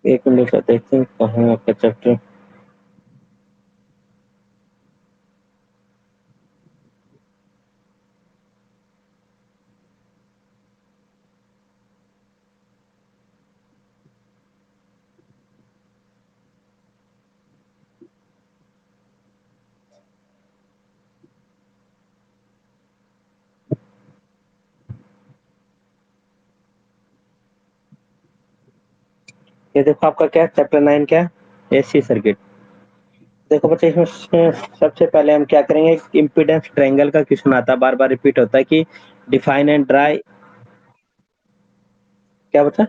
एक मिनट का देखते हैं कहाँ है आपका चैप्टर। ये देखो आपका क्या चैप्टर 9 क्या है, एसी सर्किट। देखो बच्चे इसमें सबसे पहले हम क्या करेंगे, इम्पीडेंस ट्रायंगल का क्वेश्चन आता है, बार बार रिपीट होता है कि डिफाइन एंड ड्राई। क्या बता,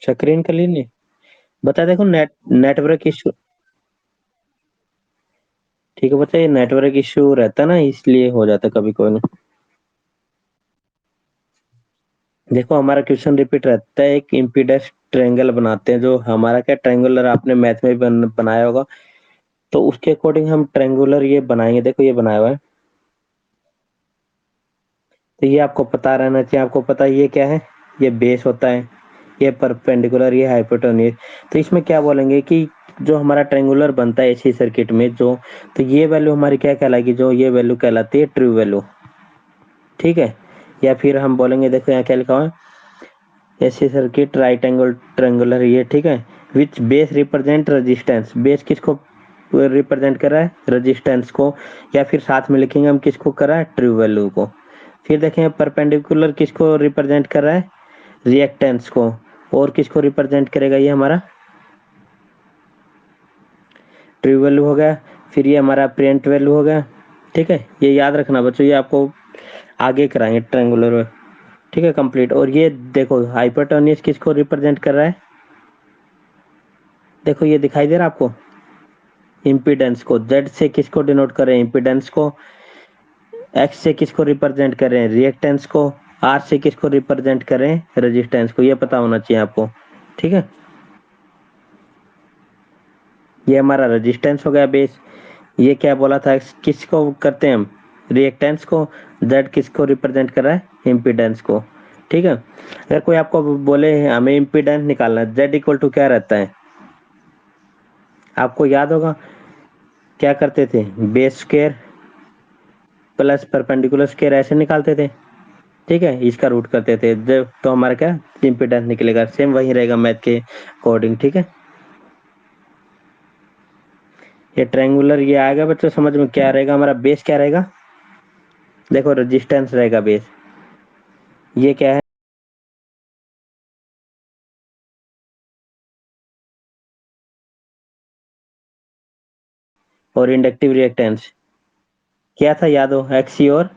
स्क्रीन का नहीं बता। देखो नेटवर्क इशू। ठीक है बच्चा, ये नेटवर्क इशू रहता है ना, इसलिए हो जाता है कभी कोई ना। देखो हमारा क्वेश्चन रिपीट रहता है, एक इम्पीडेंस ट्रायंगल बनाते हैं, जो हमारा क्या ट्रायंगुलर आपने मैथ में भी बनाया होगा, तो उसके अकॉर्डिंग हम ट्रायंगुलर ये बनाएंगे। देखो ये बनाया हुआ है, तो ये आपको पता रहना चाहिए। आपको पता है ये क्या है, ये बेस होता है, ये परपेंडिकुलर, ये हाइपोटेन्यूज। तो इसमें क्या बोलेंगे कि जो हमारा ट्रायंगुलर बनता है एसी सर्किट में, जो तो ये वैल्यू हमारी क्या कहलाएगी, जो ये वैल्यू कहलाती है ट्रू वैल्यू। ठीक है, या फिर हम बोलेंगे, देखो यहाँ क्या लिखा हुआ है, AC circuit right angle triangular, ये ठीक है, विच बेस रिप्रेजेंट रेजिस्टेंस। बेस किसको रिप्रेजेंट कर रहा है, रेजिस्टेंस को। या फिर साथ में लिखेंगे हम किसको कर रहा है, ट्रू वैल्यू को। फिर देखें परपेंडिकुलर किसको रिप्रेजेंट कर रहा है, रिएक्टेंस को। और किसको रिप्रेजेंट करेगा, ये हमारा ट्रू वैल्यू हो गया। फिर ये हमारा प्रिंट वैल्यू हो गया। ठीक है, ये याद रखना बच्चों, ये आपको आगे कराएंगे ट्रायंगुलर। ठीक है कंप्लीट। और ये देखो हाइपोटेन्यूज किसको रिप्रेजेंट कर रहा है, देखो ये दिखाई दे रहा है आपको, इम्पीडेंस को। जेड से किसको डिनोट कर रहे हैं, इम्पीडेंस को। एक्स से किसको रिप्रेजेंट कर रहे हैं, रिएक्टेंस को। आर से किसको रिप्रेजेंट कर रहे हैं, रेजिस्टेंस को। ये पता होना चाहिए आपको। ठीक है, ये हमारा रेजिस्टेंस हो गया बेस। ये क्या बोला था, किसको करते हैं हम, रिएक्टेंस को। जेड किसको रिप्रेजेंट कर रहा है, इम्पीडेंस को। ठीक है, अगर कोई आपको बोले हमें इम्पीडेंस निकालना है, जेड इक्वल टू क्या रहता है, आपको याद होगा क्या करते थे, base square plus perpendicular square ऐसे निकालते थे। ठीक है, इसका रूट करते थे जब, तो हमारा क्या इम्पीडेंस निकलेगा, सेम वही रहेगा मैथ के अकॉर्डिंग। ठीक है, ये ट्रायंगुलर ये आएगा बच्चों समझ में, क्या रहेगा हमारा बेस, क्या रहेगा, देखो रेजिस्टेंस रहेगा बेस। ये क्या है, और इंडक्टिव रिएक्टेंस क्या था, याद हो, एक्सी और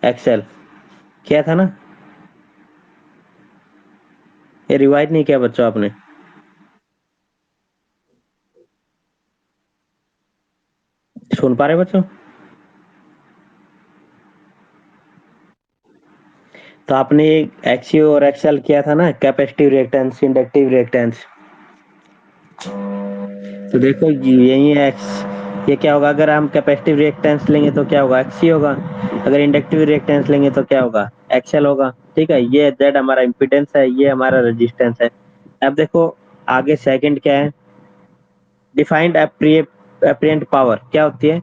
एक्सएल। क्या था ना, ये रिवाइज नहीं किया बच्चों आपने, सुन पा रहे बच्चों। तो आपने एक्सी और एक्सएल किया था ना, कैपेसिटिव रिएक्टेंस, इंडक्टिव रिएक्टेंस। तो देखो यही है एक्स, ये क्या होगा, अगर हम कैपेसिटिव रिएक्टेंस लेंगे तो क्या होगा, एक्सी होगा। अगर इंडक्टिव रिएक्टेंस लेंगे तो क्या होगा, एक्सएल होगा। ठीक है, ये जेड हमारा इम्पीडेंस है, ये हमारा रेजिस्टेंस है। अब देखो आगे सेकंड क्या है, डिफाइंड एप्रिएंट पावर क्या होती है,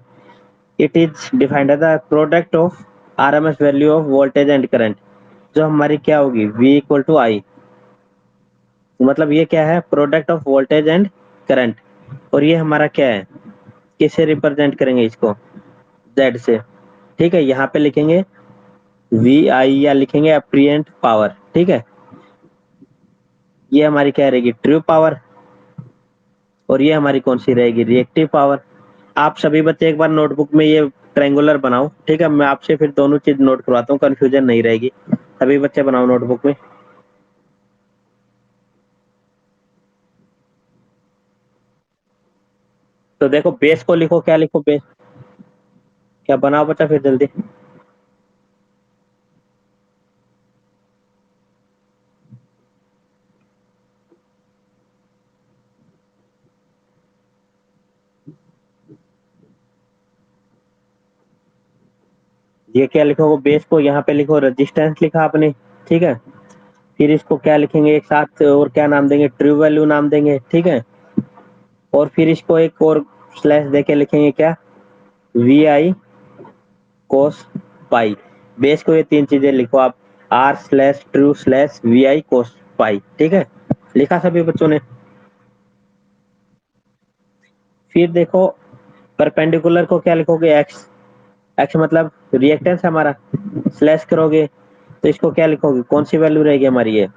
it is defined as the product of RMS value of voltage and current, जो हमारी क्या होगी, V इक्वल टू आई। मतलब ये क्या है, product of voltage and current. और ये हमारा क्या है, किससे रिप्रेजेंट करेंगे इसको, जेड से। ठीक है, यहाँ पे लिखेंगे VI या लिखेंगे एप्रिएंट पावर। ठीक है, ये हमारी क्या रहेगी, ट्रू पावर। और ये हमारी कौन सी रहेगी, रिएक्टिव पावर। आप सभी बच्चे एक बार नोटबुक में ये ट्रायंगुलर बनाओ। ठीक है, मैं आपसे फिर दोनों चीज नोट करवाता हूँ, कंफ्यूजन नहीं रहेगी। सभी बच्चे बनाओ नोटबुक में। तो देखो बेस को लिखो, क्या लिखो बेस, क्या बनाओ बच्चा फिर जल्दी। ये क्या लिखोगे, बेस को यहाँ पे लिखो रेजिस्टेंस लिखा आपने, ठीक है। फिर इसको क्या लिखेंगे एक साथ, और क्या नाम देंगे, ट्रू वैल्यू नाम देंगे, ठीक है। और फिर इसको एक और स्लैश देके लिखेंगे क्या, we I cos pi. Base को ये तीन चीजें लिखो आप, R slash true slash V I cos phi, ठीक है। लिखा सभी बच्चों ने। फिर देखो परपेंडिकुलर को क्या लिखोगे, एक्स। एक्स मतलब रिएक्टेंस हमारा, स्लैश करोगे तो इसको क्या लिखोगे, कौन सी वैल्यू रहेगी हमारी, ये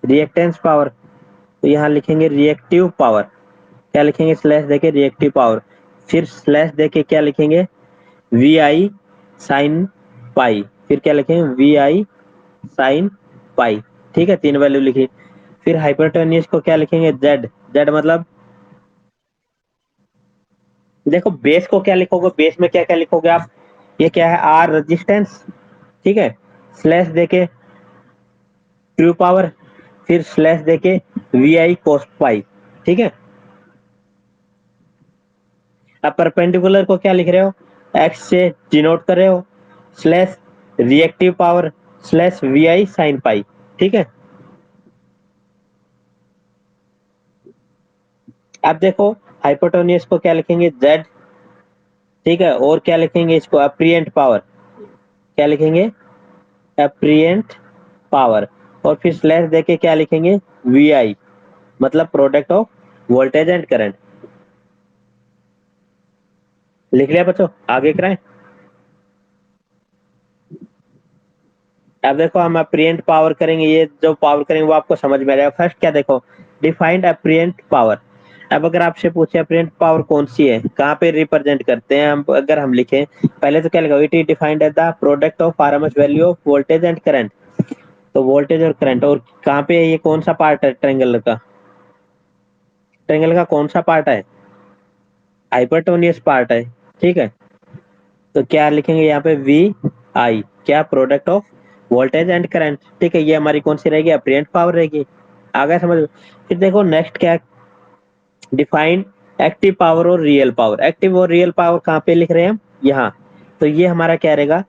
रिएक्टेंस पावर। तो यहाँ लिखेंगे रिएक्टिव पावर, क्या लिखेंगे, स्लैश देके रिएक्टिव पावर। फिर स्लैश देके क्या लिखेंगे, वी आई साइन पाई। फिर क्या लिखेंगे, वी आई साइन पाई, ठीक है। तीन वैल्यू लिखी। फिर हाइपरटेनियस को क्या लिखेंगे, जेड। जेड मतलब, देखो बेस को क्या लिखोगे, बेस में क्या क्या लिखोगे आप, ये क्या है, आर रेजिस्टेंस, ठीक है। स्लैश देके ट्रू पावर, फिर स्लैश देके वी आई कोस पाई, ठीक है। अब परपेंडिकुलर को क्या लिख रहे हो, एक्स से डिनोट कर रहे हो, slash reactive power slash V I sine pi, ठीक है। अब देखो हाइपोटोनियस को क्या लिखेंगे, जेड, ठीक है। और क्या लिखेंगे इसको, अप्रियंट पावर, क्या लिखेंगे, अप्रियंट पावर। और फिर स्लैश देके क्या लिखेंगे, वी आई मतलब product of voltage and current. लिख लिया बच्चों, आगे कराएं। अब देखो हम अप्रियंट पावर करेंगे, ये जो पावर करेंगे वो आपको समझ में आ जाएगा। फर्स्ट क्या देखो, डिफाइंड अप्रियंट पावर। अब अगर आपसे पूछे अप्रियंट पावर कौन सी है, कहाँ पे रिप्रेजेंट करते हैं हम, अगर हम लिखें पहले तो क्या लिखा, it is defined as the product of RMS value of voltage and current. तो वोल्टेज और करंट, और कहाँ पे ये कौन सा पार्ट है ट्रायंगल का, ट्रायंगल का कौन सा पार्ट है, हाइपरटोनियस पार्ट है, ठीक है। तो क्या लिखेंगे यहाँ पे, वी आई क्या, product of voltage and current, ठीक है। ये हमारी कौन सी रहेगी, अप्रियंट पावर रहेगी। आ गया समझ। फिर देखो नेक्स्ट क्या, डिफाइन एक्टिव पावर और रियल पावर। एक्टिव और रियल पावर कहाँ पे लिख रहे हैं हम, यहाँ। तो ये हमारा क्या रहेगा,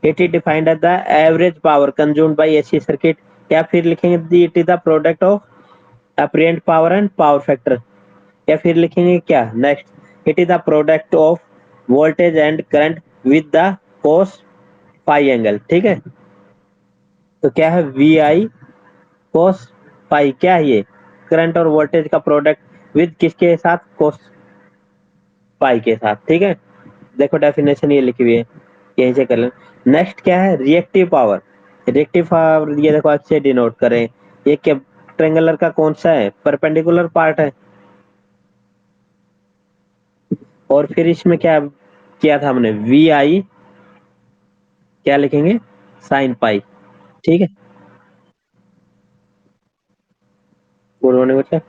it is defined as the average power consumed by AC circuit. या फिर लिखेंगे it is the product of apparent power and power factor. या फिर लिखेंगे क्या next, it is the product of voltage and current with the cos phi angle, ठीक है। तो क्या है, वी आई कोस पाई, क्या है ये, करंट और वोल्टेज का प्रोडक्ट विद किसके साथ, कोस पाई के साथ, ठीक है। देखो डेफिनेशन ये लिखी हुई है, यहीं से कर लें। नेक्स्ट क्या है, रिएक्टिव पावर। रिएक्टिव पावर ये देखो अच्छे डिनोट करें, ये क्या, ट्रायंगुलर का कौन सा है, परपेंडिकुलर पार्ट है। और फिर इसमें क्या किया था हमने, वी आई क्या लिखेंगे, साइन पाई, ठीक है। गुड मॉर्निंग बच्चा।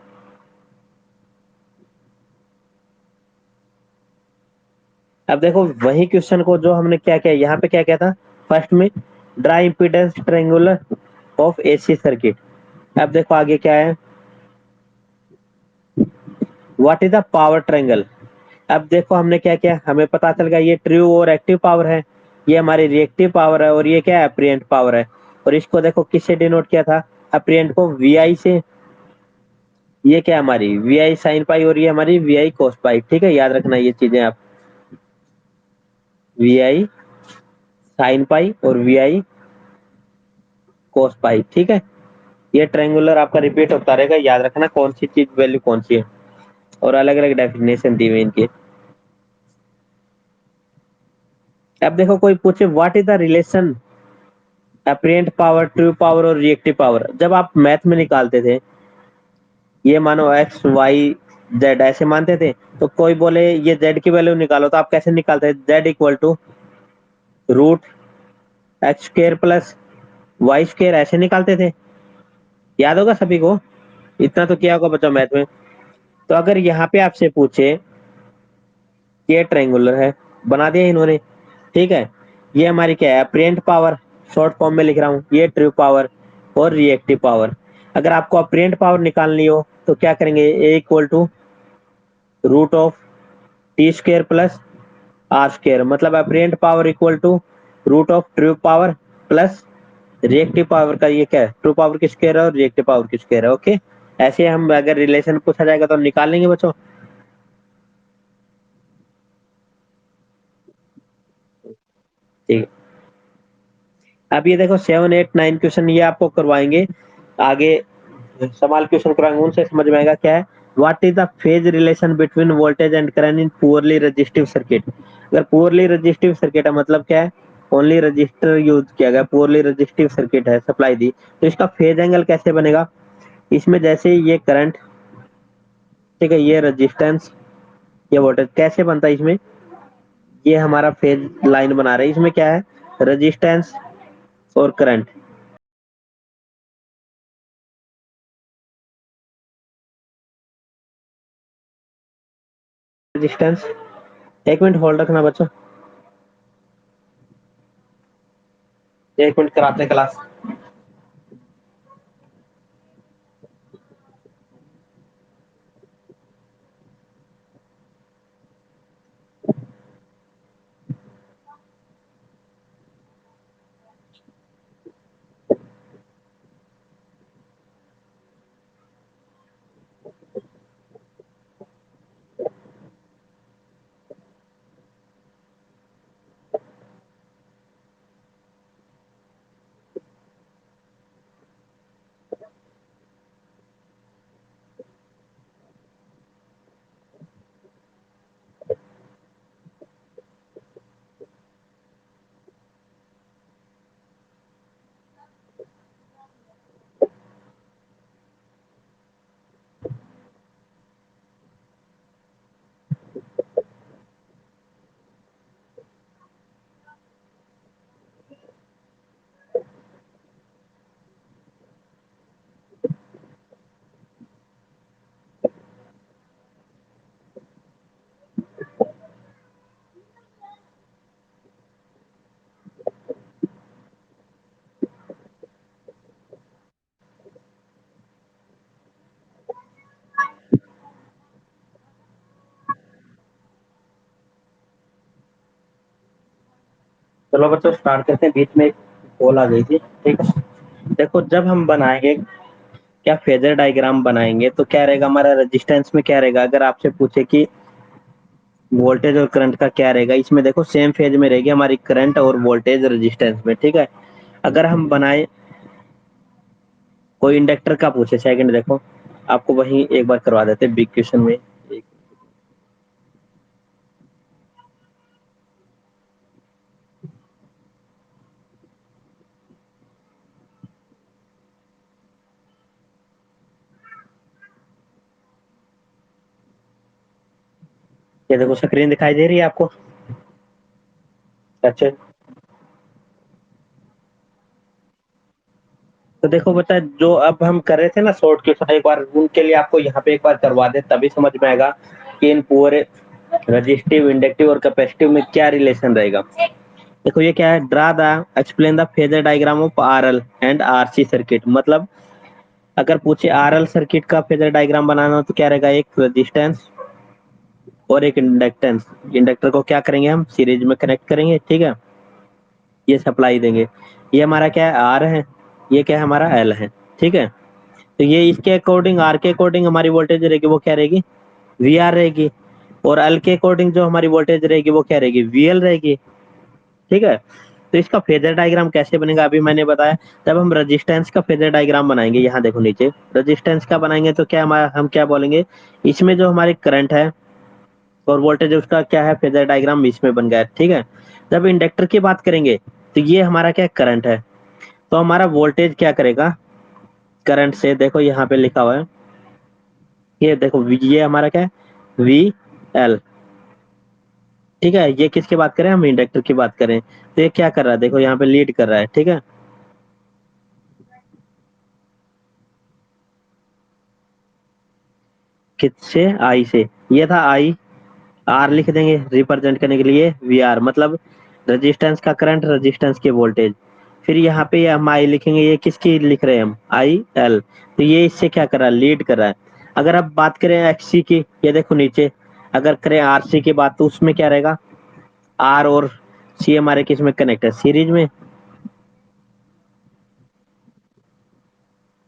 अब देखो वही क्वेश्चन को जो हमने क्या किया, यहाँ पे क्या किया था, फर्स्ट में dry impedance triangular of AC circuit. अब देखो आगे क्या है, what is the power triangle. अब देखो हमने क्या किया, हमें पता चल गया ये ट्रू और एक्टिव पावर है, ये हमारी रिएक्टिव पावर है, और ये क्या है, अप्रियंट पावर है। और इसको देखो किससे डिनोट किया था, अप्रियंट को वी आई से। ये क्या हमारी वी आई साइन पाई, और ये हमारी वी आई कोस पाई, ठीक है। याद रखना ये चीजें आप, वी आई साइन पाई और वी आई कोस पाई, ठीक है। ये ट्रायंगुलर आपका रिपीट होता रहेगा, याद रखना कौन सी चीज वैल्यू कौन सी है, और अलग अलग डेफिनेशन दी हुई इनकी। अब देखो कोई पूछे what is the relation apparent power, true power और रिएक्टिव पावर, जब आप मैथ में निकालते थे, ये मानो एक्स वाई जेड ऐसे मानते थे, तो कोई बोले ये जेड की वैल्यू निकालो, तो आप कैसे निकालते थे, Z equal to root X square plus Y square, ऐसे निकालते थे। याद होगा सभी को, इतना तो किया होगा बच्चों मैथ में। तो अगर यहाँ पे आपसे पूछे, ये ट्रायंगुलर है, बना दिया इन्होंने, ठीक है। ये हमारी क्या है, अप्रियंट पावर, शॉर्ट फॉर्म में लिख रहा हूँ, ये ट्रू पावर और रिएक्टिव पावर। अगर आपको अप्रियंट पावर निकालनी हो तो क्या करेंगे, A equal to root of T square plus R square, मतलब apparent power equal to root of true power plus reactive power का ये क्या है, ट्रू पावर की स्क्वायर है और रिएक्टिव पावर की स्क्वायर है। ओके, ऐसे हम अगर रिलेशन पूछा जाएगा तो निकाल लेंगे बच्चों। ठीक है, अब ये देखो 7, 8, 9 क्वेश्चन ये आपको करवाएंगे आगे, सवाल क्वेश्चन कराएंगे, उनसे समझ में आएगा क्या है। What is the phase relation between voltage and current in poorly resistive circuit. अगर पुअरली रेजिस्टिव सर्किट है मतलब क्या है, ओनली रजिस्टर यूज किया गया, पुअरली रेजिस्टिव सर्किट है, सप्लाई दी, तो इसका फेज एंगल कैसे बनेगा। इसमें जैसे ये करंट, ठीक है, ये रेजिस्टेंस, ये वोल्टेज कैसे बनता है इसमें, ये हमारा फेज लाइन बना रहे हैं, इसमें क्या है, रेजिस्टेंस और करंट, रेजिस्टेंस। एक मिनट होल्ड रखना बच्चों, एक मिनट कराते हैं क्लास। चलो बच्चों स्टार्ट करते हैं, बीच में एक कॉल आ गई थी। ठीक है, देखो जब हम बनाएंगे क्या फेजर डायग्राम बनाएंगे तो क्या रहेगा हमारा, रेजिस्टेंस में क्या रहेगा, अगर आपसे पूछे कि वोल्टेज और करंट का क्या रहेगा, इसमें देखो सेम फेज में रहेगी हमारी करंट और वोल्टेज रेजिस्टेंस में। ठीक है, अगर हम बनाए कोई इंडक्टर का पूछे, सेकंड देखो आपको वही एक बार करवा देते बिग क्वेश्चन में। ये देखो स्क्रीन दिखाई दे रही है आपको। अच्छा, तो देखो बता, जो अब हम कर रहे थे ना शॉर्ट क्वेश्चन, एक बार उनके लिए आपको यहाँ पे एक बार करवा दे, तभी समझ में आएगा कि इन पूरे रजिस्टिव, इंडक्टिव और कैपेसिटिव में क्या रिलेशन रहेगा। देखो ये क्या है, draw the explain the phasor diagram of RL and RC circuit. मतलब अगर पूछे आरएल सर्किट का फेजर डायग्राम बनाना हो तो क्या रहेगा, एक रेजिस्टेंस और एक इंडक्टेंस। इंडक्टर को क्या करेंगे, हम सीरीज में कनेक्ट करेंगे। ठीक है, ये सप्लाई देंगे, ये हमारा क्या है, आर है, ये क्या है हमारा एल है। ठीक है, तो ये इसके अकॉर्डिंग, आर के अकॉर्डिंग हमारी वोल्टेज रहेगी, वो क्या रहेगी, वी आर रहेगी। और एल के अकॉर्डिंग जो हमारी वोल्टेज रहेगी वो क्या रहेगी, वीएल रहेगी। ठीक है, तो इसका फेजर डायग्राम कैसे बनेगा अभी मैंने बताया। जब हम रेजिस्टेंस का फेजर डायग्राम बनाएंगे, यहाँ देखो नीचे रेजिस्टेंस का बनाएंगे तो क्या हमारा, हम क्या बोलेंगे, इसमें जो हमारी करंट है और वोल्टेज उसका क्या है, फेजर डायग्राम इसमें बन गया। ठीक है, जब इंडक्टर की बात करेंगे तो ये हमारा क्या करंट है, तो हमारा वोल्टेज क्या करेगा, करंट से, देखो यहाँ पे लिखा हुआ है, ये देखो ये हमारा क्या है, वी एल। ठीक है, ये किसकी बात करें, हम इंडक्टर की बात करें, तो ये क्या कर रहा है, देखो यहाँ पे लीड कर रहा है। ठीक है, किससे, आई से, ये था आई, आर लिख देंगे रिप्रेजेंट करने के लिए वी आर, मतलब रेजिस्टेंस का करंट, रेजिस्टेंस के वोल्टेज। फिर यहाँ पे हम आई लिखेंगे, ये किसकी लिख रहे हैं हम, आई एल, तो ये इससे क्या कर रहा है, लीड कर रहा है। अगर आप बात करें एक्ससी की, ये देखो नीचे, अगर करें आरसी की बात तो उसमें क्या रहेगा, आर और सी हमारे किस में कनेक्ट है, सीरीज में।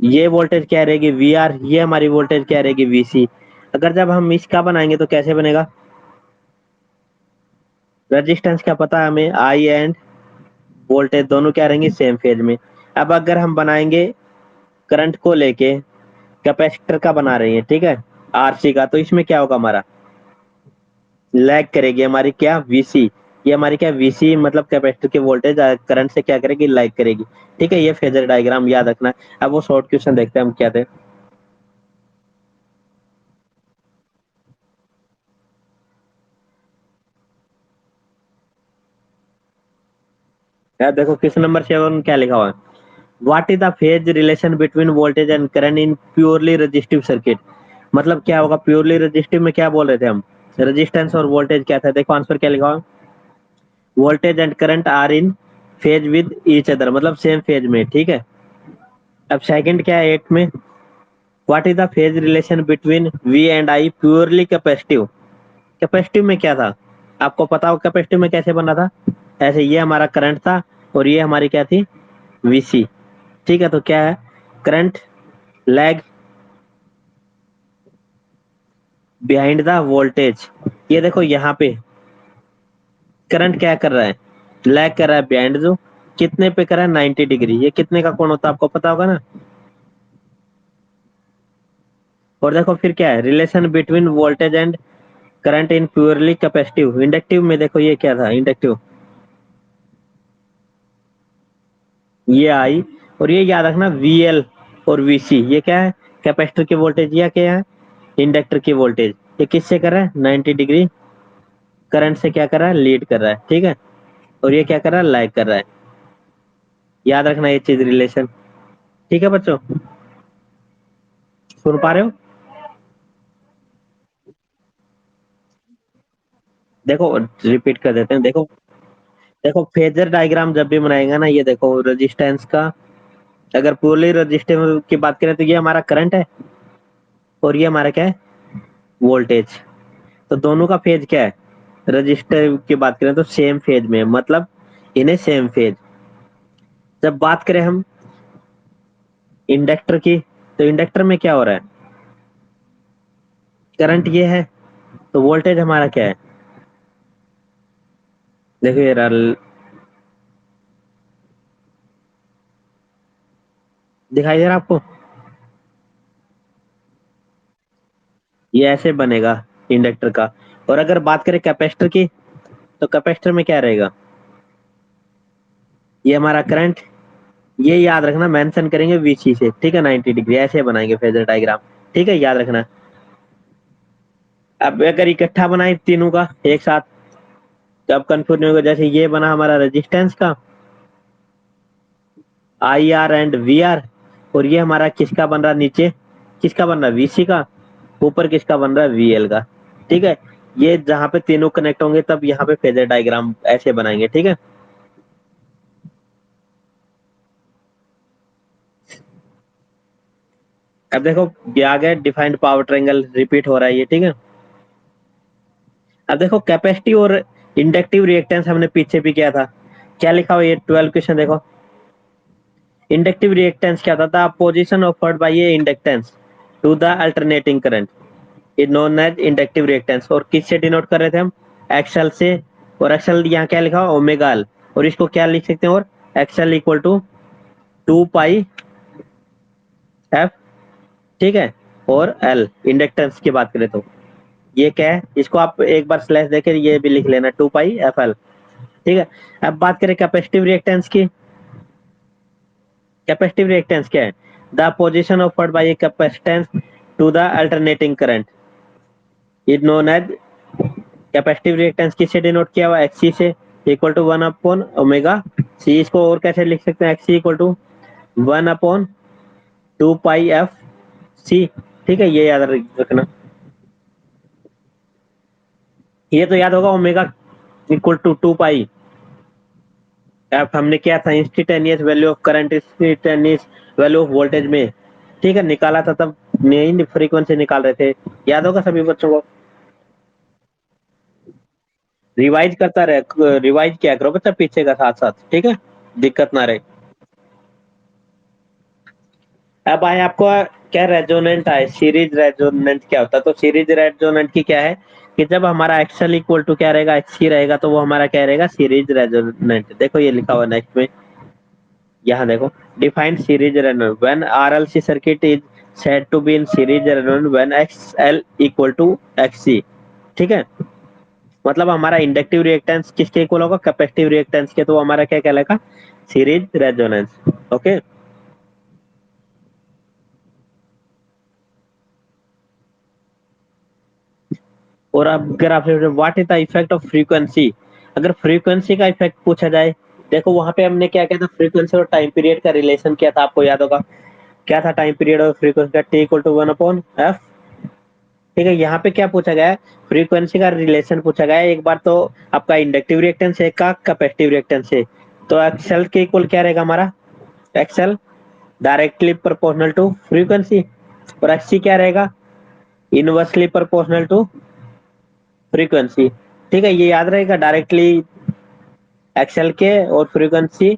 ये वोल्टेज क्या रहेगी, वी आर, ये हमारी वोल्टेज क्या रहेगी, वीसी। अगर जब हम इसका बनाएंगे तो कैसे बनेगा, रेजिस्टेंस क्या पता है हमें, आई एंड वोल्टेज दोनों क्या रहेंगे, सेम फेज में। अब अगर हम बनाएंगे करंट को लेके, कैपेसिटर का बना रहे हैं, ठीक है, आरसी का, तो इसमें क्या होगा हमारा, लैग करेगी हमारी क्या, वीसी। ये हमारी क्या, वीसी मतलब कैपेसिटर की वोल्टेज करंट से क्या करेगी, लैग करेगी। ठीक है, ये फेजर डायग्राम याद रखना है। अब वो शॉर्ट क्वेश्चन देखते हैं हम क्या थे। यार देखो क्वेश्चन नंबर 7 क्या लिखा हुआ है, what is the phase relation between voltage and current in purely resistive circuit. मतलब क्या होगा, प्योरली रेजिस्टिव में क्या बोल रहे थे हम, रेजिस्टेंस और वोल्टेज क्या था, देखो आंसर क्या लिखा हुआ, voltage and current are in phase with each other, मतलब सेम फेज में। ठीक है, अब सेकंड क्या है 8 में, what is the phase relation between V and I purely capacitive. Capacitive में क्या था, आपको पता हो कैपेसिटिव में कैसे बना था, ऐसे ये हमारा करंट था और ये हमारी क्या थी, वीसी। ठीक है, तो क्या है, current lag behind the voltage. ये देखो यहाँ पे करंट क्या कर रहा है, लैग कर रहा है बिहाइंड, जो कितने पे कर रहा है, 90 डिग्री। ये कितने का कोण होता है आपको पता होगा ना। और देखो फिर क्या है, relation between voltage and current in purely capacitive. Inductive में देखो ये क्या था, इंडक्टिव, ये आई, और ये याद रखना वीएल और वीसी, ये क्या है, कैपेसिटर की वोल्टेज, या क्या है, इंडक्टर की वोल्टेज। ये किससे कर रहा है, 90 डिग्री करंट से क्या कर रहा है, लीड कर रहा है। ठीक है, और ये क्या कर रहा है, लैग कर रहा है। याद रखना ये चीज रिलेशन। ठीक है बच्चों, सुन पा रहे हो। देखो रिपीट कर देते हैं, देखो देखो फेजर डायग्राम जब भी बनाएगा ना, ये देखो रेजिस्टेंस का, अगर पूरी रेजिस्टेंस की बात करें तो ये हमारा करंट है और ये हमारा क्या है, वोल्टेज। तो दोनों का फेज क्या है, रजिस्टर की बात करें तो सेम फेज में, मतलब इन्हें सेम फेज। जब बात करें हम इंडक्टर की, तो इंडक्टर में क्या हो रहा है, करंट ये है, तो वोल्टेज हमारा क्या है, देखो ये दिखाई दे रहा है आपको, ये ऐसे बनेगा इंडक्टर का। और अगर बात करें कैपेसिटर की, तो कैपेसिटर में क्या रहेगा, ये हमारा करंट, ये याद रखना मेंशन करेंगे वीसी से। ठीक है, 90 डिग्री ऐसे बनाएंगे फेजर डायग्राम। ठीक है, याद रखना। अब अगर इकट्ठा बनाए तीनों का एक साथ, तो अब कंफ्यूज नहीं होगा। जैसे ये बना हमारा रेजिस्टेंस का, I R and V R, और ये हमारा किसका बन रहा नीचे, किसका बन रहा वीसी का, ऊपर किसका बन रहा है, वीएल का। ठीक है, ये जहां पे तीनों कनेक्ट होंगे तब यहाँ पे फेजर डायग्राम ऐसे बनाएंगे। ठीक है, अब देखो ये आ गया डिफाइंड पावर ट्रायंगल, रिपीट हो रहा है ये। ठीक है, अब देखो कैपेसिटी और इंडक्टिव रिएक्टेंस हमने पीछे भी किया था, क्या लिखा हुआ ये 12 क्वेश्चन देखो। इंडक्टिव रिएक्टेंस क्या था, पोजीशन ऑफर्ड बाय ये inductance to the alternating current is known as inductive reactance. और किससे डिनोट कर रहे थे हम, एक्सएल से। और एक्सएल यहाँ क्या लिखा हुआ, ओमेगा एल, और इसको क्या लिख सकते हैं, और XL equal to 2 pi F. ठीक है, और एल इंडक्टेंस की बात करें तो ये क्या है, इसको आप एक बार स्लैश देकर ये भी लिख लेना, 2 पाई एफ एल। ठीक है, अब बात करें कैपेसिटिव रिएक्टेंस की, कैपेसिटिव रिएक्टेंस क्या है, the position offered by a capacitance to the alternating current is known as, capacitive reactance किससे डिनोट किया हुआ, एक्सी से, इक्वल टू 1/ओमेगा सी। इसको और कैसे लिख सकते हैं, XC equal to 1/2 pi F C. ठीक है, ये याद रखना। ये तो याद होगा, omega equal to 2 pi F हमने क्या था, instantaneous value of current, instantaneous value of voltage में। ठीक है, निकाला था तब, नई फ्रीक्वेंसी निकाल रहे थे, याद होगा सभी बच्चों को। रिवाइज करता रहे, रिवाइज किया करो बच्चा पीछे का साथ साथ, ठीक है, दिक्कत ना रहे। अब आए आपको क्या रेजोनेंट आए, सीरीज रेजोनेंट क्या होता है? तो सीरीज रेजोनेंट की क्या है कि जब हमारा एक्सएल इक्वल टू क्या रहेगा, एक्सी रहेगा, तो वो हमारा क्या रहेगा, सीरीज रेजोनेंट। देखो ये लिखा हुआ नेक्स्ट में, यहाँ देखो, defined series resonant when RLC circuit is said to be in series resonant when XL equal to XC. ठीक है, मतलब हमारा इंडक्टिव रिएक्टेंस किसके इक्वल होगा, कैपेसिटिव रिएक्टेंस के, तो हमारा क्या कहलाएगा, सीरीज रेजोनेंस। ओके। और अब अगर आप what is the effect of frequency, अगर फ्रीक्वेंसी का इफेक्ट पूछा जाए, देखो वहां पे हमने क्या किया था, फ्रीक्वेंसी और टाइम पीरियड का रिलेशन किया था, आपको याद होगा क्या था टाइम पीरियड और फ्रीक्वेंसी का, टी इक्वल टू 1/f। ठीक है, यहाँ पे क्या पूछा गया है, फ्रीक्वेंसी का रिलेशन पूछा गया है। एक बार तो आपका इंडक्टिव रिएक्टेंस है का कैपेसिटिव रिएक्टेंस है, तो एक्सएल के इक्वल क्या रहेगा हमारा, XL directly proportional to frequency, और एक्सी क्या रहेगा, इनवर्सली प्रोपोर्शनल टू फ्रीक्वेंसी। ठीक है, ये याद रहेगा, डायरेक्टली एक्सएल के और फ्रीक्वेंसी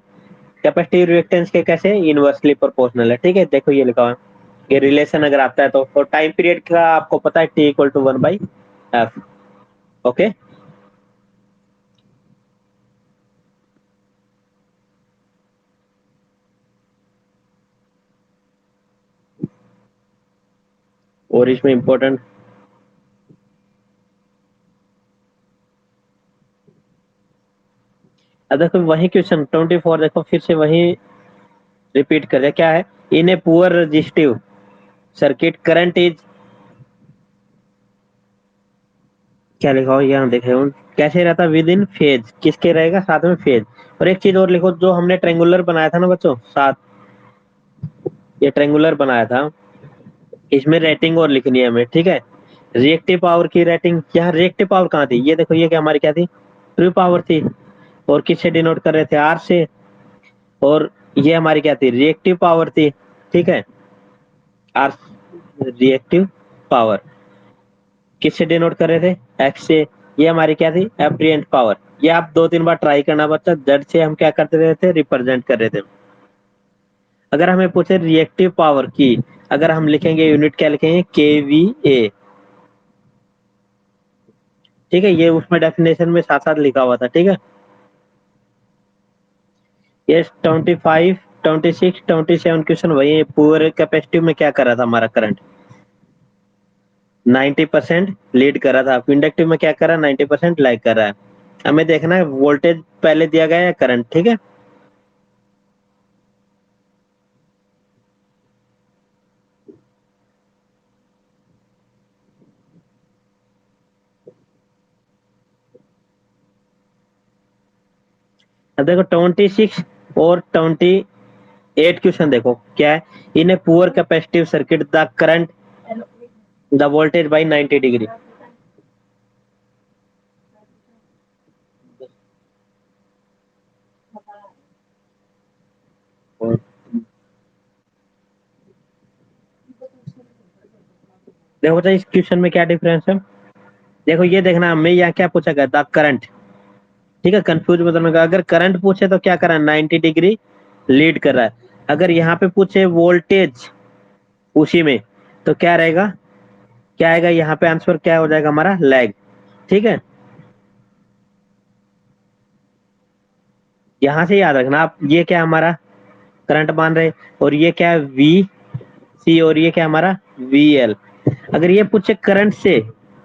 कैपेसिटिव रिएक्टेंस के कैसे इनवर्सली प्रोपोर्शनल है। ठीक है, देखो ये लिखा हुआ है, ये रिलेशन अगर आता है तो, और टाइम पीरियड का आपको पता है T equal to 1/f। Okay. और इसमें इंपॉर्टेंट, अब देखो वही क्वेश्चन 24, देखो फिर से वही रिपीट कर रहे, क्या है, in a pure resistive circuit current is, क्या लिखा हो यहाँ देखे हो, कैसे रहता विद इन फेज, किसके रहेगा साथ में फेज। और एक चीज और लिखो, जो हमने ट्रेंगुलर बनाया था ना बच्चों साथ, ये ट्रेंगुलर बनाया था, इसमें रेटिंग और लिखनी है हमें। ठीक है, रिएक्टिव पावर की रेटिंग, यहाँ रिएक्टिव पावर कहाँ थी, ये देखो, ये क्या हमारी क्या थी, ट्रू पावर थी, और किससे डिनोट कर रहे थे, आर से, और ये हमारी क्या थी, रिएक्टिव पावर थी। ठीक है, आर, रिएक्टिव पावर किससे डिनोट कर रहे थे, एक्स से, ये हमारी क्या थी, एप्रिएंट पावर। ये आप 2-3 बार ट्राई करना बच्चा, जेड से हम क्या करते रहे थे, रिप्रेजेंट कर रहे थे। अगर हमें पूछे रिएक्टिव पावर की, अगर हम लिखेंगे यूनिट क्या लिखेंगे, केवीए। ठीक है, ये उसमें डेफिनेशन में साथ साथ लिखा हुआ था। ठीक है, ये 25, 26, 27 क्वेश्चन वही है, पूरे कैपेसिटिव में क्या कर रहा था हमारा करंट, 90% लीड कर रहा था, इंडक्टिव में क्या कर रहा है, 90% लैग कर रहा है। हमें देखना है वोल्टेज पहले दिया गया है, करंट। ठीक है, अब देखो 26 और 28 क्वेश्चन देखो क्या है, in a pure capacitive circuit the current, the voltage by 90 degree. देखो तो इस क्वेश्चन में क्या डिफरेंस है, देखो ये देखना, हमें यहाँ क्या पूछा गया, द करंट। ठीक है, कंफ्यूज मत होना, अगर करंट पूछे तो क्या करा, 90 डिग्री लीड कर रहा है। अगर यहाँ पे पूछे वोल्टेज उसी में, तो क्या रहेगा, क्या आएगा यहाँ पे आंसर, क्या हो जाएगा हमारा, लैग। ठीक है, यहाँ से याद रखना आप, ये क्या हमारा करंट मान रहे, और ये क्या है, वी सी, और ये क्या हमारा, वी एल। अगर ये पूछे करंट से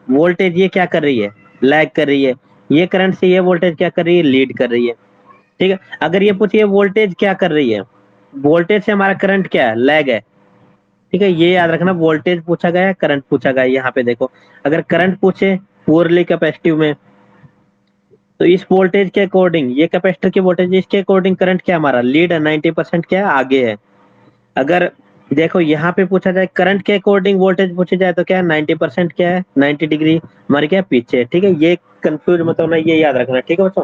वोल्टेज, ये क्या कर रही है, लैग कर रही है, ये करंट से ये वोल्टेज क्या कर रही है, लीड कर रही है। ठीक है, अगर ये पूछिए वोल्टेज क्या कर रही है, वोल्टेज से हमारा करंट क्या है, लैग है। ठीक है, ये याद रखना, वोल्टेज पूछा गया है, करंट पूछा गया है। यहाँ पे देखो, अगर करंट पूछे पुअरली कैपेसिटिव में, तो इस वोल्टेज के अकॉर्डिंग, ये कैपेसिटर की वोल्टेज, इसके अकॉर्डिंग करंट क्या हमारा, लीड है, 90% क्या है, आगे है। अगर देखो यहाँ पे पूछा जाए करंट के अकॉर्डिंग वोल्टेज पूछी जाए, तो क्या है, 90% क्या है, 90 डिग्री हमारी क्या है, पीछे। ठीक है, ये कंफ्यूज मत होना, ये याद रखना। ठीक है बच्चों,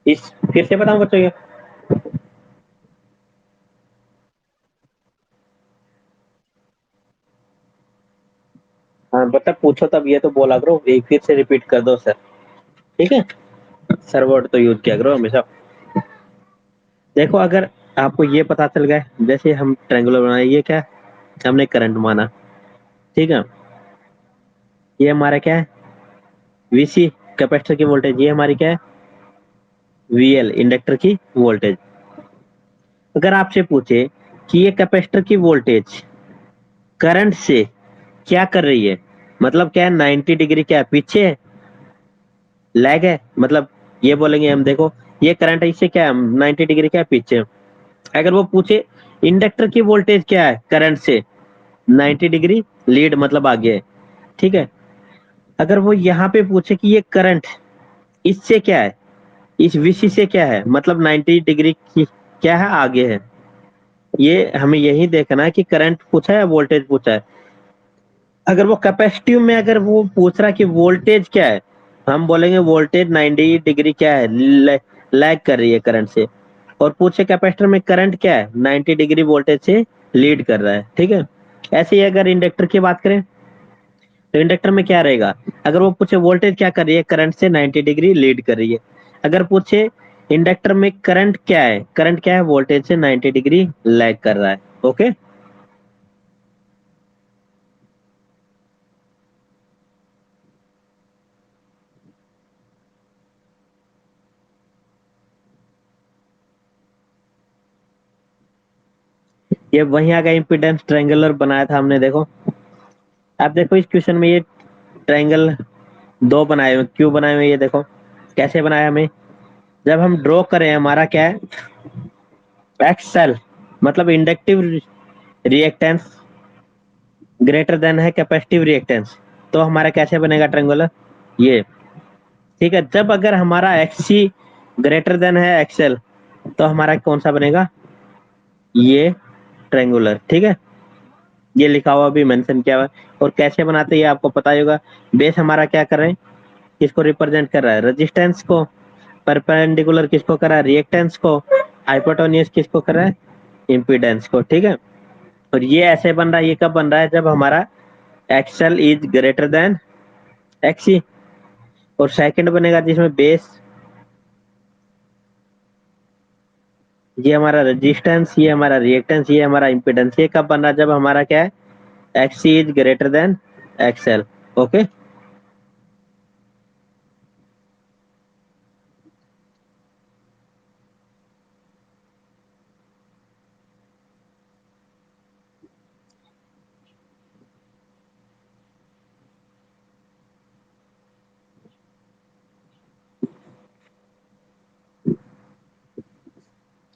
इस फिर से बताऊं बच्चों ये, हाँ बता पूछो, तब ये तो बोला करो, एक फिर से रिपीट कर दो सर। ठीक है, सर्वोट तो यूज किया करो हमेशा। देखो अगर आपको ये पता चल गया, जैसे हम ट्रायंगुलर बनाए, ये क्या है, हमने करंट माना, ठीक है, ये हमारा क्या है, वीसी कैपेसिटर की वोल्टेज, ये हमारी क्या है, वीएल इंडक्टर की वोल्टेज। अगर आपसे पूछे कि ये कैपेसिटर की वोल्टेज करंट से क्या कर रही है, मतलब क्या है, 90 डिग्री क्या है, पीछे है, लैग है, मतलब ये बोलेंगे हम, देखो ये करंट है, इससे क्या है, 90 डिग्री क्या है, पीछे है। अगर वो पूछे इंडक्टर की वोल्टेज क्या है करंट से, 90 डिग्री लीड मतलब आगे है, ठीक है। अगर वो यहाँ पे पूछे कि ये करंट इससे क्या है, इस वीसी से क्या है, मतलब 90 डिग्री की क्या है, आगे है, ये हमें यही देखना है कि करंट पूछा है या वोल्टेज पूछा है। अगर वो कैपेसिटिव में अगर वो पूछ रहा कि वोल्टेज क्या है, हम बोलेंगे वोल्टेज 90 डिग्री क्या है, लैग कर रही है करंट से। और पूछे कैपेसिटर में करंट क्या है, 90 डिग्री वोल्टेज से लीड कर रहा है, ठीक है। ऐसे ही अगर इंडक्टर की बात करें, तो इंडक्टर में क्या रहेगा, अगर वो पूछे वोल्टेज क्या कर रही है, करंट से 90 डिग्री लीड कर रही है। अगर पूछे इंडक्टर में करंट क्या है, करंट क्या है, वोल्टेज से 90 डिग्री लैग कर रहा है। ओके, ये वही आ गया इम्पीडेंस ट्रायंगुलर बनाया था हमने, देखो आप देखो इस क्वेश्चन में ये ट्रायंगल दो बनाए हुए, क्यों बनाए हुए, ये देखो कैसे बनाया हमें। जब हम ड्रॉ करें, हमारा क्या है, एक्सएल मतलब इंडक्टिव रिएक्टेंस ग्रेटर देन है कैपेसिटिव रिएक्टेंस, तो हमारा कैसे बनेगा ट्रायंगुलर, ये, ठीक है। जब अगर हमारा एक्ससी ग्रेटर देन है एक्सएल, तो हमारा कौन सा बनेगा, ये ट्रायंगुलर, ठीक है। ये लिखा हुआ भी मेंशन किया हुआ है। और कैसे बनाते हैं ये आपको पता ही होगा। बेस हमारा क्या कर रहे हैं, किसको रिप्रेजेंट कर रहा है, रेजिस्टेंस को, परपेंडिकुलर किसको कर रहा है, रिएक्टेंस को, हाइपोटेन्यूस किसको कर रहा है, इम्पीडेंस को, ठीक है। और ये ऐसे बन रहा है, ये कब बन रहा है, जब हमारा XL is greater than XC. और सेकंड बनेगा जिसमें बेस, ये हमारा रेजिस्टेंस, ये हमारा रिएक्टेंस, ये हमारा इम्पीडेंस, ये कब बन रहा है, जब हमारा क्या है, XC is greater than XL. Okay,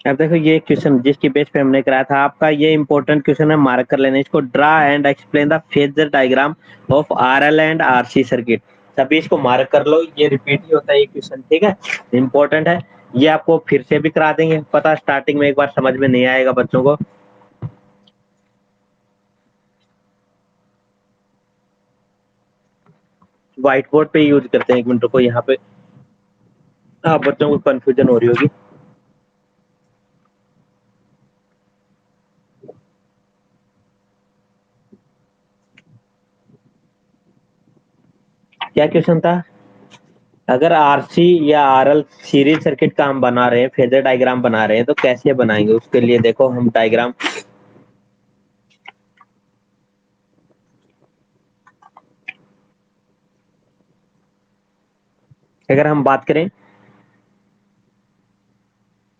अब देखो ये क्वेश्चन जिसकी बेस पे हमने कराया था, आपका ये इंपॉर्टेंट क्वेश्चन है, मार्क कर लेना इसको। Draw and explain the phasor diagram of RL and RC circuit. सभी इसको मार्क कर लो, ये रिपीट ही होता है ये क्वेश्चन, ठीक है, इंपॉर्टेंट है। ये आपको फिर से भी करा देंगे, पता स्टार्टिंग में एक बार समझ में नहीं आएगा बच्चों को। व्हाइट बोर्ड पे यूज करते हैं, एक मिनट को यहाँ पे, आप बच्चों को कंफ्यूजन हो रही होगी। क्या क्वेश्चन था, अगर आरसी या आरएल सीरीज सर्किट का हम बना रहे हैं, फेजर डायग्राम बना रहे हैं, तो कैसे बनाएंगे, उसके लिए देखो हम डायग्राम, अगर हम बात करें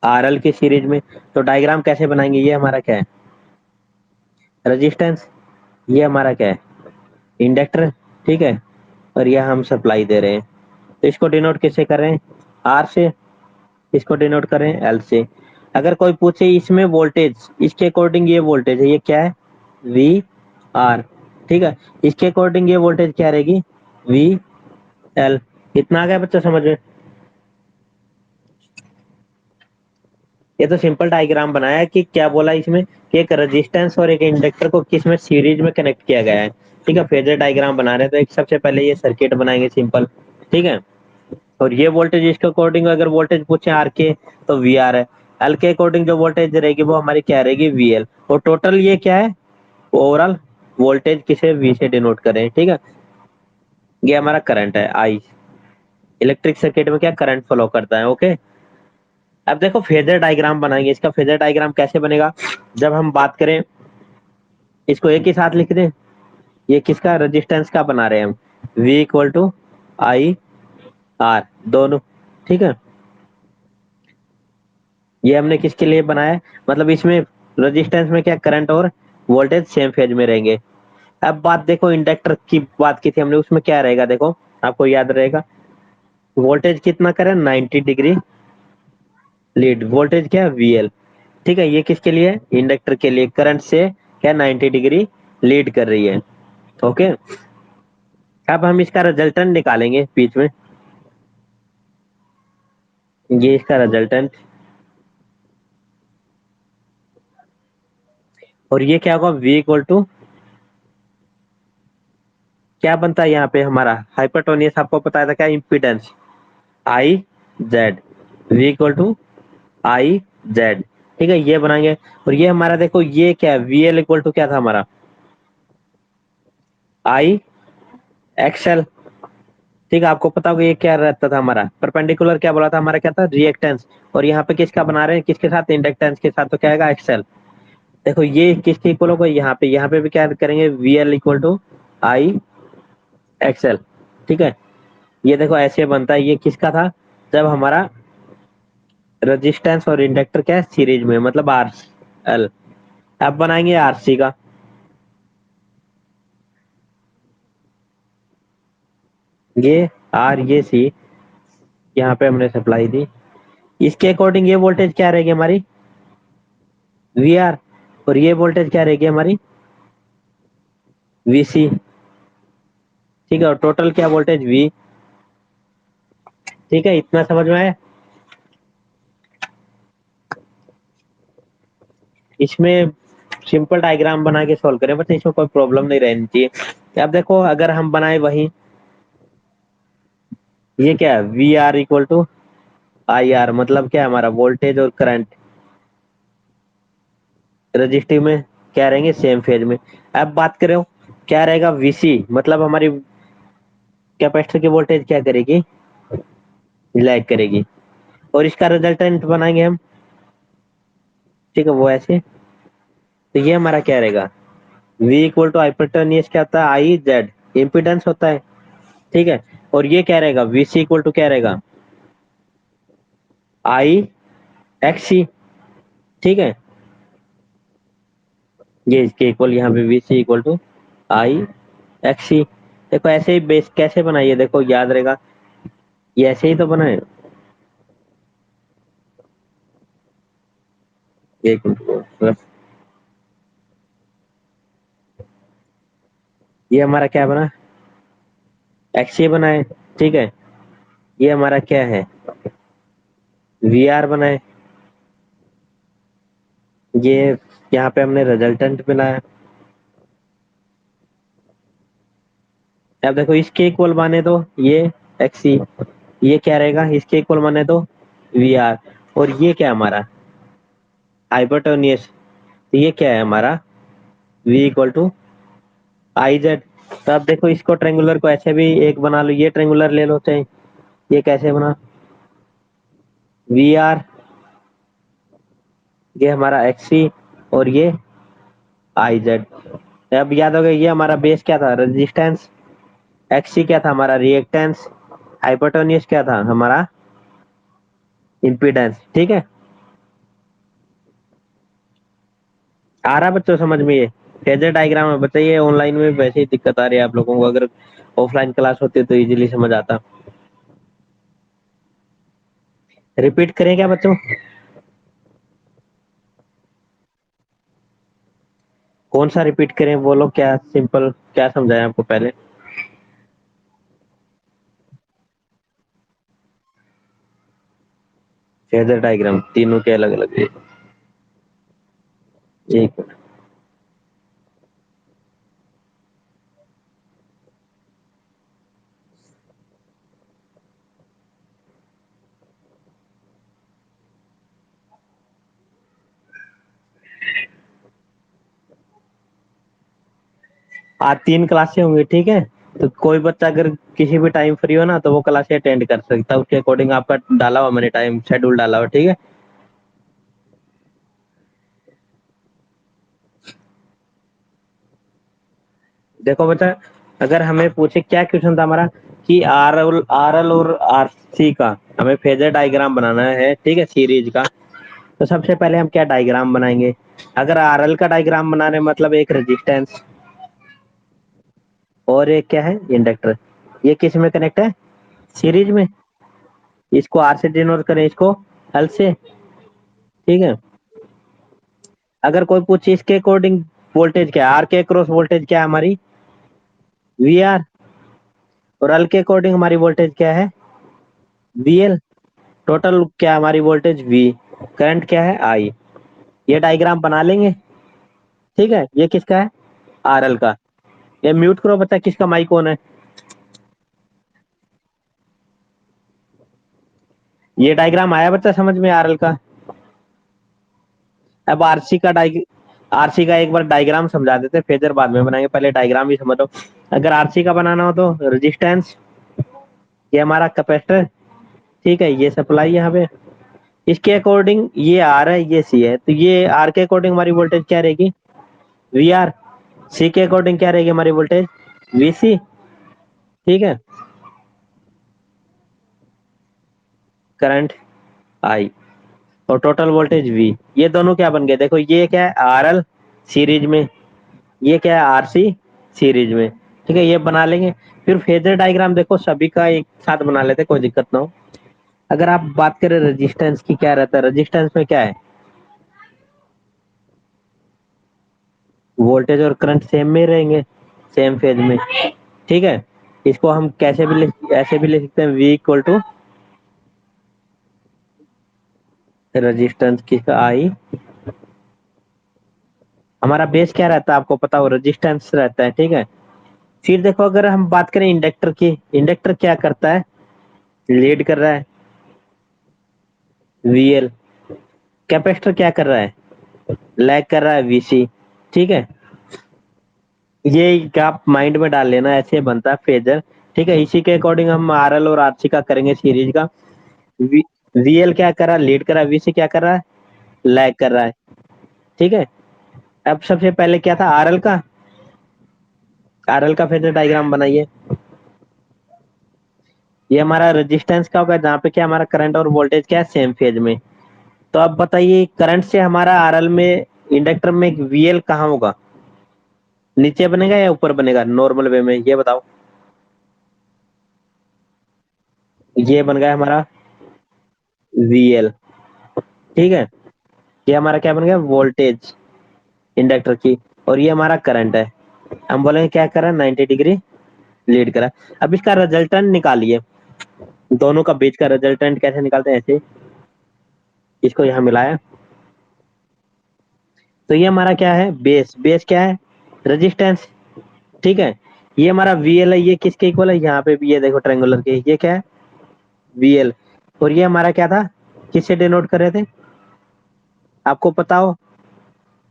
आरएल की सीरीज में, तो डायग्राम कैसे बनाएंगे, ये हमारा क्या है, रेजिस्टेंस, ये हमारा क्या है, इंडक्टर, ठीक है। और यह हम सप्लाई दे रहे हैं, तो इसको डिनोट किससे कर रहे हैं, आर से, इसको डिनोट करें एल से। अगर कोई पूछे इसमें वोल्टेज, इसके अकॉर्डिंग ये वोल्टेज है, ये क्या है, वी आर, ठीक है। इसके अकॉर्डिंग ये वोल्टेज क्या रहेगी, वी एल। इतना आ गया बच्चा समझ में। ये तो सिंपल डायग्राम बनाया है कि क्या बोला इसमें, कि एक रेजिस्टेंस और एक इंडक्टर को किस में सीरीज में कनेक्ट किया गया है, ठीक है। फेजर डायग्राम बना रहे हैं, तो एक सबसे पहले ये सर्किट बनाएंगे सिंपल, ठीक है। और ये वोल्टेज इसके अकॉर्डिंग अगर वोल्टेज पूछे आर के, तो वी आर है। एल के अकॉर्डिंग जो वोल्टेज रहेगी वो हमारी क्या रहेगी, वी एल। और टोटल ये क्या है, ओवरऑल वोल्टेज किसे वी से डिनोट करें, ठीक है। ये हमारा करंट है आई, इलेक्ट्रिक सर्किट में क्या करंट फ्लो करता है। ओके, अब देखो फेजर डायग्राम बनाएंगे। इसका फेजर डायग्राम कैसे बनेगा, जब हम बात करें, इसको एक ही साथ लिख दें। ये किसका रेजिस्टेंस का बना रहे हैं हम, V equal to I R दोनों, ठीक है। ये हमने किसके लिए बनाया है, मतलब इसमें रेजिस्टेंस में क्या करंट और वोल्टेज सेम फेज में रहेंगे। अब बात देखो इंडक्टर की बात की थी हमने, उसमें क्या रहेगा देखो, आपको याद रहेगा, वोल्टेज कितना करें 90 डिग्री लीड, वोल्टेज क्या VL, ठीक है। ये किसके लिए है, इंडक्टर के लिए, करंट से क्या 90 डिग्री लीड कर रही है। ओके, अब हम इसका रिजल्टेंट निकालेंगे बीच में, ये इसका रिजल्टेंट, और ये क्या होगा V इक्वल टू, क्या बनता है यहाँ पे हमारा हाइपरटोनियस, आपको पता था क्या, impedance I Z, V equal to I Z, ठीक है। ये बनाएंगे, और ये हमारा देखो ये क्या है, VL इक्वल टू क्या था हमारा, आई एक्सएल, ठीक है। आपको पता होगा ये क्या रहता था हमारा परपेंडिकुलर, क्या बोला था हमारा, क्या था रिएक्टेंस, और यहाँ पे किसका बना रहे हैं, किसके साथ, इंडक्टेंस के साथ, तो क्या आएगा एक्सएल। देखो ये किसके इक्वल होगा, यहाँ पे भी क्या करेंगे, VL equal to I XL, ठीक है। ये देखो ऐसे बनता है, ये किसका था, जब हमारा रेजिस्टेंस और इंडक्टर क्या है सीरीज में, मतलब आर एल। अब बनाएंगे आरसी का, ये आर ये सी, यहाँ पे हमने सप्लाई दी, इसके अकॉर्डिंग ये वोल्टेज क्या रहेगी हमारी, VR, और ये वोल्टेज क्या रहेगी हमारी, VC, ठीक है। और टोटल क्या वोल्टेज V, ठीक है। इतना समझ में आया। इसमें सिंपल डायग्राम बना के सॉल्व करें, बस इसमें कोई प्रॉब्लम नहीं रहनी चाहिए। अब देखो अगर हम बनाए वही, ये क्या है, VR इक्वल टू IR, मतलब क्या है हमारा वोल्टेज और करंट रजिस्टिव में क्या रहेंगे, सेम फेज में। अब बात करें क्या रहेगा VC, मतलब हमारी कैपेसिटर की वोल्टेज क्या करेगी, लैग करेगी, और इसका रिजल्टेंट बनाएंगे हम, ठीक है, वो ऐसे। तो ये हमारा क्या रहेगा, V इक्वल टू हाइपोटेनियस क्या होता है, आई जेड, इम्पिडेंस होता है, ठीक है। और ये क्या रहेगा, VC इक्वल टू क्या रहेगा, आई XC, ठीक है। ये इसके इक्वल, यहाँ पे VC equal to I XC। देखो ऐसे ही बेस कैसे बनाइए, देखो याद रहेगा, ये ऐसे ही तो बनाए, एक मिनट, ये हमारा क्या बना, XC बनाए, ठीक है। ये हमारा क्या है, VR बनाए, ये यहाँ पे हमने रिजल्टेंट बनाया। अब देखो इसके इक्वल माने तो ये XC, ये क्या रहेगा, इसके इक्वल माने तो VR, और ये क्या है हमारा हाइपोटेनियस, तो ये क्या है हमारा V equal to I Z. तो अब देखो इसको ट्रेंगुलर को ऐसे भी एक बना लो, ये ट्रेंगुलर ले लो चाहे, ये कैसे बना, VR, ये हमारा XC, और ये आई जेड। अब याद हो गया, ये हमारा बेस क्या था, रेजिस्टेंस, XC क्या था हमारा रिएक्टेंस, हाइपोटेनियस क्या था हमारा इम्पीडेंस, ठीक है। आ रहा बच्चों समझ में, ये फेजर डायग्राम है, बताइए ऑनलाइन में वैसे ही दिक्कत आ रही है आप लोगों को, अगर ऑफलाइन क्लास होती तो इजीली समझ आता। रिपीट करें क्या बच्चों, कौन सा रिपीट करें बोलो, क्या सिंपल क्या समझाया आपको पहले। फेजर डायग्राम तीनों के अलग अलग है। एक मिनट। आज 3 क्लासें होंगी, ठीक है। तो कोई बच्चा अगर किसी भी टाइम फ्री हो ना तो वो क्लास अटेंड कर सकता है, उसके अकॉर्डिंग आपका डाला हुआ मैंने टाइम शेड्यूल डाला हुआ, ठीक है। देखो बच्चा, अगर हमें पूछे क्या क्वेश्चन था हमारा कि आर एल और आर सी का हमें फेजर डायग्राम बनाना है, ठीक है, सीरीज का। तो सबसे पहले हम क्या डायग्राम बनाएंगे? अगर आर एल का डायग्राम बनाने मतलब एक रेजिस्टेंस और एक क्या है, इंडक्टर। ये किस में कनेक्ट है? सीरीज में। इसको आर से डिनोट करें, इसको एल से, ठीक है। अगर कोई पूछे इसके अकॉर्डिंग वोल्टेज क्या है, आर के क्रॉस वोल्टेज क्या है हमारी, वी आर। और एल के अकॉर्डिंग हमारी वोल्टेज क्या है, वी एल। टोटल क्या हमारी वोल्टेज वी, करंट क्या है, आई। ये डायग्राम बना लेंगे, ठीक है। ये किसका है, आर एल का। ये म्यूट करो बच्चा, किसका माइक ऑन है। ये डायग्राम आया बच्चा समझ में, आर एल का। अब आरसी का एक बार डायग्राम समझा देते, फेजर बाद में बनाएंगे, पहले डायग्राम भी समझो। अगर आरसी का बनाना हो तो रेजिस्टेंस, ये हमारा कैपेसिटर, ठीक है, ये सप्लाई यहाँ पे। इसके अकॉर्डिंग ये आर है, ये सी है, तो ये आर के अकॉर्डिंग हमारी वोल्टेज क्या रहेगी, वी आर। सी के अकॉर्डिंग क्या रहेगी हमारी वोल्टेज, वी सी, ठीक है। करंट आई और टोटल वोल्टेज वी। ये दोनों क्या बन गए, देखो ये क्या है, आर एल सीरीज में, ये क्या है, आर सी सीरीज में, ठीक है। ये बना लेंगे। फिर फेजर डायग्राम देखो सभी का एक साथ बना लेते, कोई दिक्कत ना हो। अगर आप बात करें रेजिस्टेंस की, क्या रहता है रेजिस्टेंस में, क्या है, वोल्टेज और करंट सेम में रहेंगे, सेम फेज में, ठीक है। इसको हम कैसे भी ऐसे भी लिख सकते हैं, वी इक्वल टू रेजिस्टेंस किसका, आई। हमारा बेस क्या रहता है आपको पता हो, रेजिस्टेंस रहता है, ठीक है। फिर देखो अगर हम बात करें इंडक्टर की, इंडक्टर क्या करता है, लीड कर रहा है, वीएल। कैपेसिटर क्या कर रहा है, लैग कर रहा है, वीसी, ठीक है। ये आप माइंड में डाल लेना, ऐसे बनता है फेजर, ठीक है। इसी के अकॉर्डिंग हम आरएल और आरसी का करेंगे सीरीज का। वीएल क्या कर रहा है, लीड कर रहा है, वीसी क्या कर रहा है, लैग कर रहा है, ठीक है। अब सबसे पहले क्या था, आरएल का, आरएल का फेजर डायग्राम बनाइए। ये हमारा रेजिस्टेंस का होगा, जहाँ पे क्या हमारा करंट और वोल्टेज क्या है, सेम फेज में। तो अब बताइए करंट से हमारा आरएल में, इंडक्टर में वीएल कहाँ होगा, नीचे बनेगा या ऊपर बनेगा नॉर्मल वे में, ये बताओ। ये बन गया हमारा वीएल, ठीक है। ये हमारा क्या बन गया, वोल्टेज इंडक्टर की। और ये हमारा करंट है, हम बोलेंगे क्या करा, 90 डिग्री लीड करा। अब इसका रिजल्टेंट निकालिए, दोनों का बीच का रिजल्टेंट कैसे निकालते हैं, ऐसे इसको यहाँ मिलाया। तो ये हमारा क्या है, बेस, बेस क्या है, रेजिस्टेंस, ठीक है। ये हमारा वीएल है, ये किसके इक्वल है, यहाँ पे भी ये देखो ट्रायंगुलर के, ये क्या है, वीएल। और ये हमारा क्या था, किससे डिनोट कर रहे थे, आपको पता हो,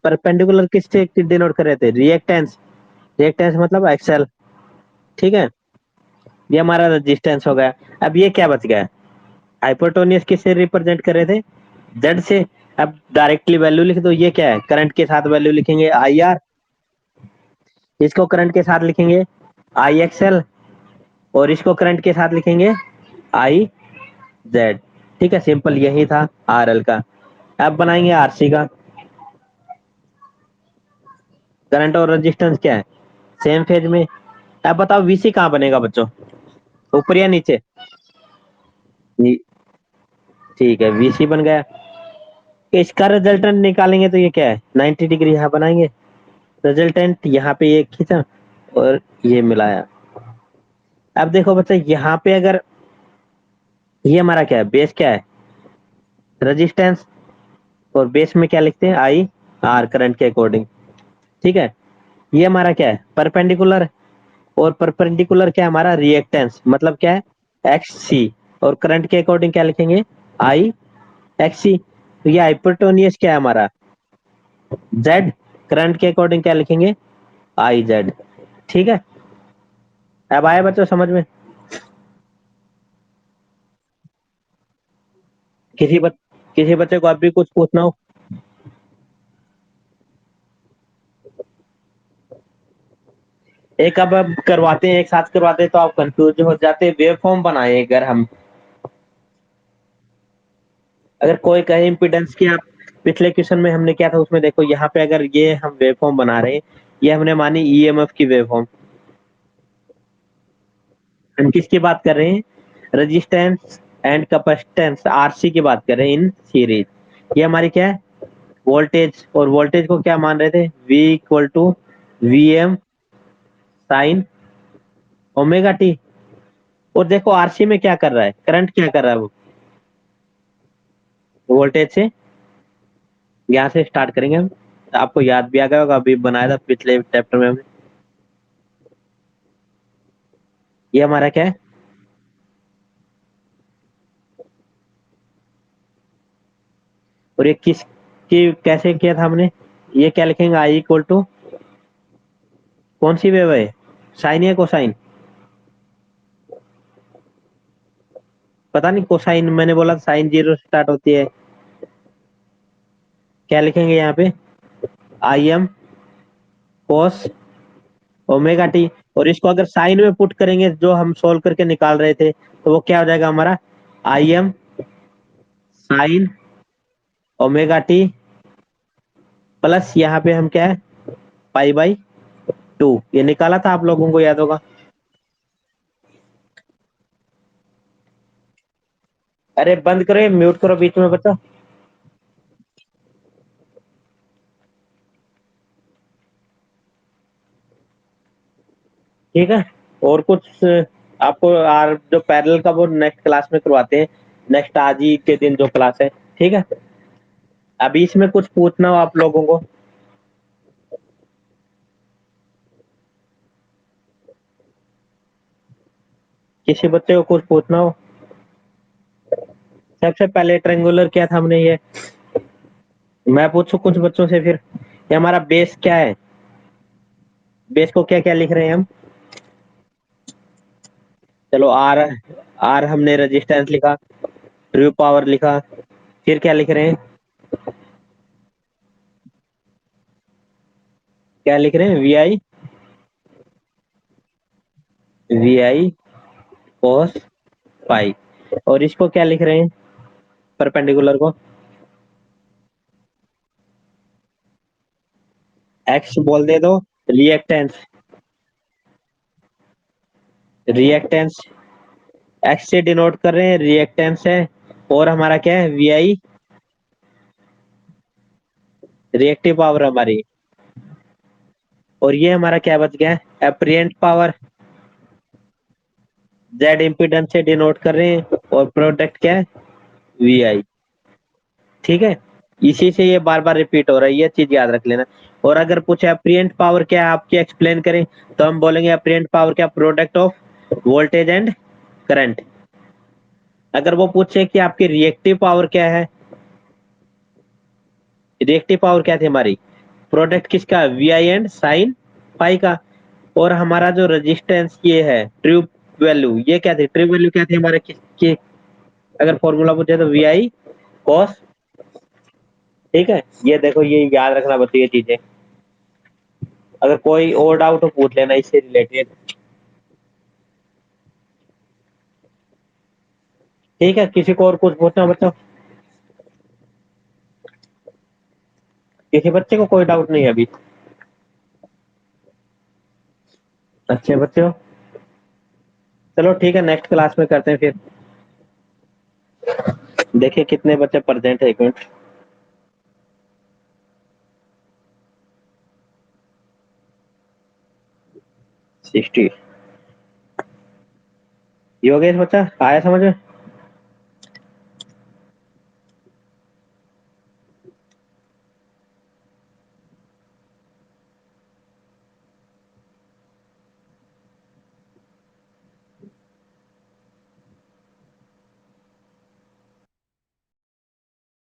परपेंडिकुलर किससे डिनोट कर रहे थे, रिएक्टेंस। रिएक्टेंस मतलब एक्सएल, ठीक है। ये हमारा रेजिस्टेंस हो गया। अब ये क्या बच गया, हाइपोटोनियस किससे रिप्रेजेंट कर रहे थे, जेड से। अब डायरेक्टली वैल्यू लिख दो, ये क्या है, करंट के साथ वैल्यू लिखेंगे आई आर, इसको करंट के साथ लिखेंगे आई एक्सएल, और इसको करंट के साथ लिखेंगे आई जेड, ठीक है। सिंपल यही था आर एल का। अब बनाएंगे आरसी का। करंट और रेजिस्टेंस क्या है, सेम फेज में। अब बताओ वीसी कहाँ बनेगा बच्चों, ऊपर या नीचे, ठीक है, वीसी बन गया। इसका रिजल्टेंट निकालेंगे तो ये क्या है, 90 डिग्री यहाँ बनाएंगे, रिजल्टेंट यहाँ पे ये खींचा और ये मिलाया। अब देखो बच्चा, यहाँ पे अगर ये हमारा क्या है, बेस क्या है, रेजिस्टेंस, और बेस में क्या लिखते हैं, आई आर, करंट के अकॉर्डिंग, ठीक है। ये हमारा क्या है, परपेंडिकुलर, और परपेंडिकुलर क्या है हमारा, रिएक्टेंस, मतलब क्या है, एक्स सी। और करंट के अकॉर्डिंग क्या लिखेंगे, आई एक्स सी। तो ये हाइपोटोनियस क्या है हमारा, जेड। करंट के अकॉर्डिंग क्या लिखेंगे, आई जेड, ठीक है। अब आया बच्चों समझ में? किसी बच किसी बच्चे को अब भी कुछ पूछना हो? एक अब करवाते हैं, एक साथ करवाते हैं तो आप कंफ्यूज हो जाते हैं। वेव फॉर्म बनाए अगर हम, अगर कोई कहे इम्पीडेंस की, आप पिछले क्वेश्चन में हमने क्या था उसमें देखो, यहाँ पे अगर ये हम वेव फॉर्म बना रहे हैं, ये हमने मानी ईएमएफ की वेव फॉर्म। हम किसकी बात कर रहे हैं? रेजिस्टेंस एंड कैपेसिटेंस आरसी की बात कर रहे हैं इन सीरीज। ये हमारी क्या है? वोल्टेज। और वोल्टेज को क्या मान रहे थे? V equal to V M sine omega T. और देखो आरसी में क्या कर रहा है, करंट क्या कर रहा है वो? वोल्टेज से यहाँ से स्टार्ट करेंगे हम। आपको याद भी आ गया होगा, अभी बनाया था पिछले चैप्टर में हमने। ये हमारा क्या है? और ये किस की कैसे किया था हमने? ये क्या लिखेंगे? आई इक्वल टू कौन सी वेव है? साइन या कोसाइन? पता नहीं, कोसाइन मैंने बोला साइन जीरो से स्टार्ट होती है। क्या लिखेंगे यहाँ पे? I am cos omega T. और इसको अगर साइन में पुट करेंगे, जो हम सोल्व करके निकाल रहे थे, तो वो क्या हो जाएगा हमारा? I am sine omega T plus यहाँ पे हम क्या है, पाई बाई टू। ये निकाला था, आप लोगों को याद होगा। अरे बंद करो, म्यूट करो बीच में बच्चा। ठीक है। और कुछ आपको आर जो पैरेलल का, वो नेक्स्ट क्लास में करवाते हैं। नेक्स्ट आज ही के दिन जो क्लास है, ठीक है। अभी इसमें कुछ पूछना हो आप लोगों को? किसी बच्चे को कुछ पूछना हो? सबसे पहले ट्रेंगुलर क्या था हमने ये, मैं पूछू कुछ बच्चों से फिर? ये हमारा बेस क्या है? बेस को क्या क्या लिख रहे हैं हम? चलो आर, आर हमने रेजिस्टेंस लिखा, ट्रू पावर लिखा, फिर क्या लिख रहे हैं? क्या लिख रहे हैं? We I, we I cos पाई। और इसको क्या लिख रहे हैं? परपेंडिकुलर को एक्स बोल दे दो। रिएक्टेंस, रिएक्टेंस एक्स से डिनोट कर रहे हैं, रिएक्टेंस है। और हमारा क्या है? वी आई रिएक्टिव पावर हमारी। और ये हमारा क्या बच गया? एप्रिएंट पावर। जेड इम्पीडेंस से डिनोट कर रहे हैं, और प्रोडक्ट क्या है? वी आई। ठीक है। इसी से ये बार बार रिपीट हो रहा है, ये चीज याद रख लेना। और अगर पूछे अप्रिएंट पावर क्या है आपकी, एक्सप्लेन करें, तो हम बोलेंगे अप्रिएंट पावर क्या? Product of voltage and current. अगर वो पूछे कि आपकी रिएक्टिव पावर क्या है, रिएक्टिव पावर क्या थी हमारी? प्रोडक्ट किसका? V I and sine pi का। और हमारा जो रेजिस्टेंस ये है ट्रू वैल्यू, ये क्या थी? ट्रू वैल्यू क्या थी हमारे की? अगर फॉर्मूला पूछे तो वी आई कॉस। ठीक है। ये देखो, ये याद रखना बच्चों ये चीजें। अगर कोई और डाउट हो पूछ लेना इससे रिलेटेड। ठीक है। किसी को और कुछ पूछना बच्चों? किसी बच्चे को कोई डाउट नहीं है अभी? अच्छे बच्चे हो। चलो ठीक है, नेक्स्ट क्लास में करते हैं फिर। देखिए कितने बच्चे प्रेजेंट है, एक मिनट। 60। योगेश बच्चा आया समझ में?